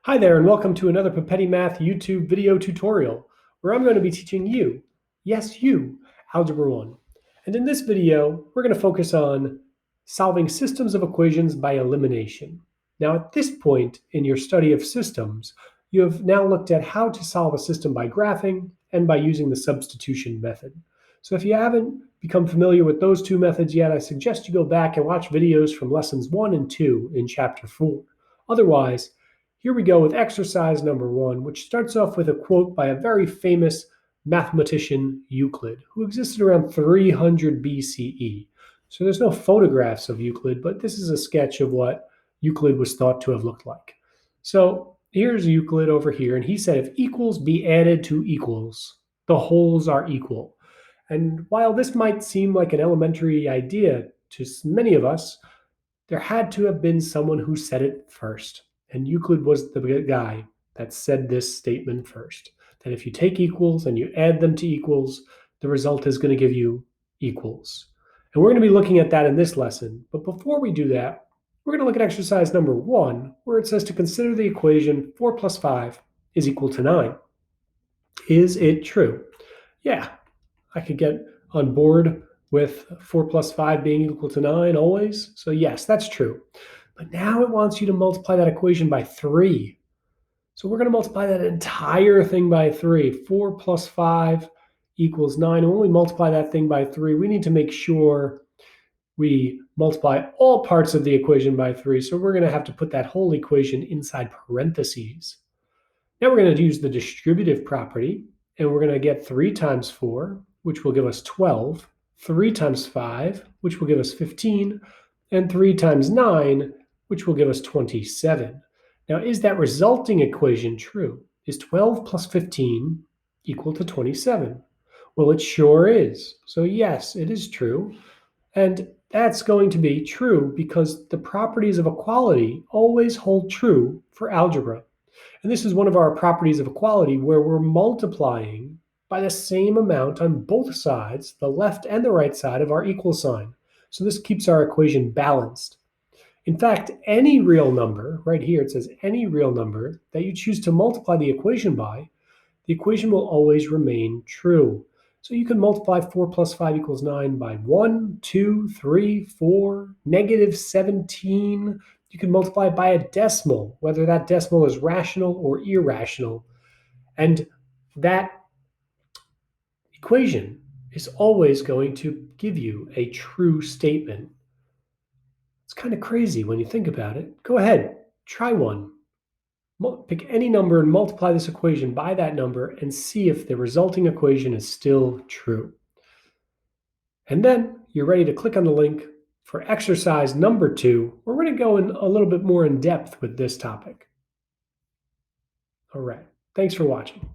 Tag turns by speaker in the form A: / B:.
A: Hi there, and welcome to another Papetti Math YouTube video tutorial, where I'm going to be teaching you, yes you, Algebra 1. And in this video, we're going to focus on solving systems of equations by elimination. Now at this point in your study of systems, you have now looked at how to solve a system by graphing and by using the substitution method. So if you haven't become familiar with those two methods yet, I suggest you go back and watch videos from lessons 1 and 2 in chapter 4. Otherwise, here we go with exercise number 1, which starts off with a quote by a very famous mathematician, Euclid, who existed around 300 BCE. So there's no photographs of Euclid, but this is a sketch of what Euclid was thought to have looked like. So here's Euclid over here, and he said, if equals be added to equals, the wholes are equal. And while this might seem like an elementary idea to many of us, there had to have been someone who said it first. And Euclid was the guy that said this statement first, that if you take equals and you add them to equals, the result is going to give you equals. And we're going to be looking at that in this lesson. But before we do that, we're going to look at exercise number 1, where it says to consider the equation 4 plus 5 is equal to 9. Is it true? Yeah, I could get on board with 4 plus 5 being equal to 9 always. So yes, that's true. But now it wants you to multiply that equation by 3. So we're going to multiply that entire thing by 3. 4 plus 5 equals 9. And when we multiply that thing by 3, we need to make sure we multiply all parts of the equation by 3. So we're going to have to put that whole equation inside parentheses. Now we're going to use the distributive property, and we're going to get 3 times 4, which will give us 12, 3 times 5, which will give us 15, and 3 times 9, which will give us 27. Now, is that resulting equation true? Is 12 plus 15 equal to 27? Well, it sure is. So yes, it is true. And that's going to be true because the properties of equality always hold true for algebra. And this is one of our properties of equality where we're multiplying by the same amount on both sides, the left and the right side of our equal sign. So this keeps our equation balanced. In fact, any real number, right here it says any real number that you choose to multiply the equation by, the equation will always remain true. So you can multiply 4 plus 5 equals 9 by 1, 2, 3, 4, negative 17. You can multiply by a decimal, whether that decimal is rational or irrational. And that equation is always going to give you a true statement. It's kind of crazy when you think about it. Go ahead, try one. Pick any number and multiply this equation by that number and see if the resulting equation is still true. And then you're ready to click on the link for exercise number 2, where we're going to go in a little bit more in depth with this topic. All right, thanks for watching.